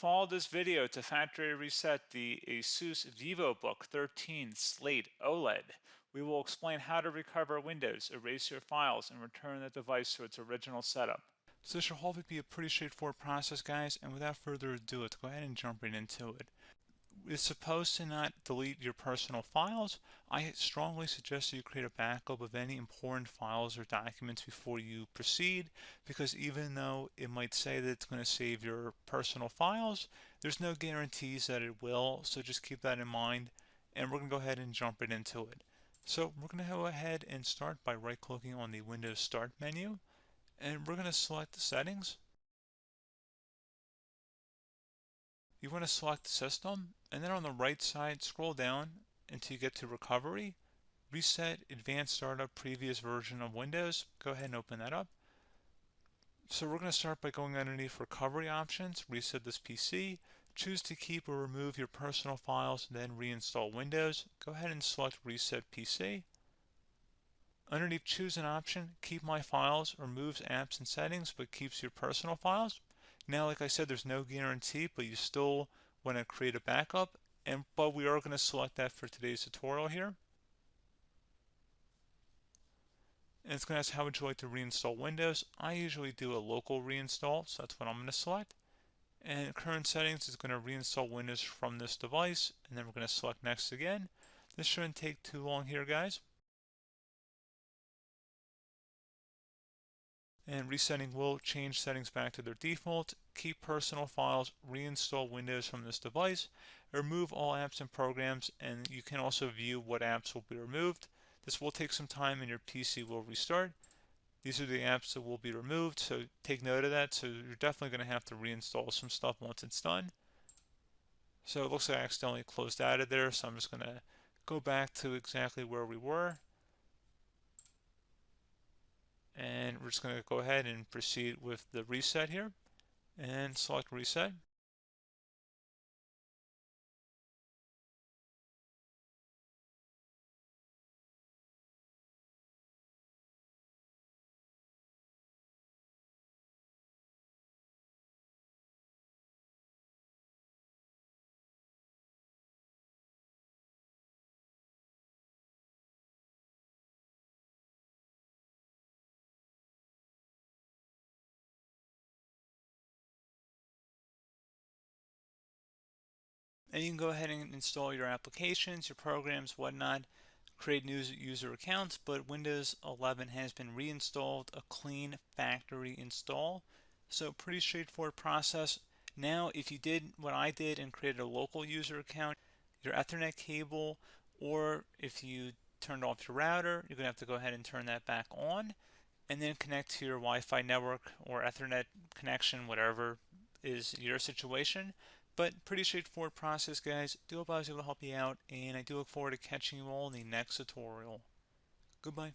follow this video to factory reset the ASUS Vivobook 13 Slate OLED. We will explain how to recover Windows, erase your files, and return the device to its original setup. So this should hopefully be a pretty straightforward process, guys, and without further ado, let's go ahead and jump right into it. It's supposed to not delete your personal files. I strongly suggest that you create a backup of any important files or documents before you proceed, because even though it might say that it's going to save your personal files, there's no guarantees that it will, so just keep that in mind, and we're going to go ahead and jump right into it. So we're going to go ahead and start by right-clicking on the Windows Start menu, and we're going to select Settings. You want to select System, and then on the right side, scroll down until you get to Recovery. Reset Advanced Startup Previous Version of Windows. Go ahead and open that up. So we're going to start by going underneath Recovery Options, reset this PC. Choose to keep or remove your personal files, then reinstall Windows. Go ahead and select Reset PC. Underneath Choose an option, Keep My Files removes apps and settings but keeps your personal files. Now, like I said, there's no guarantee, but you still want to create a backup, but we are going to select that for today's tutorial here. And it's going to ask how would you like to reinstall Windows. I usually do a local reinstall, so that's what I'm going to select. And current settings is going to reinstall Windows from this device, and then we're going to select Next again. This shouldn't take too long here, guys. And resetting will change settings back to their default, keep personal files, reinstall Windows from this device, remove all apps and programs, and you can also view what apps will be removed. This will take some time and your PC will restart. These are the apps that will be removed, so take note of that. So you're definitely going to have to reinstall some stuff once it's done. So it looks like I accidentally closed out of there, so I'm just going to go back to exactly where we were. And we're just going to go ahead and proceed with the reset here and select reset. And you can go ahead and install your applications, your programs, whatnot, create new user accounts, but Windows 11 has been reinstalled, a clean factory install. So pretty straightforward process. Now, if you did what I did and created a local user account, your Ethernet cable, or if you turned off your router, you're going to have to go ahead and turn that back on, and then connect to your Wi-Fi network or Ethernet connection, whatever is your situation. But pretty straightforward process, guys. Do hope I was able to help you out, and I do look forward to catching you all in the next tutorial. Goodbye.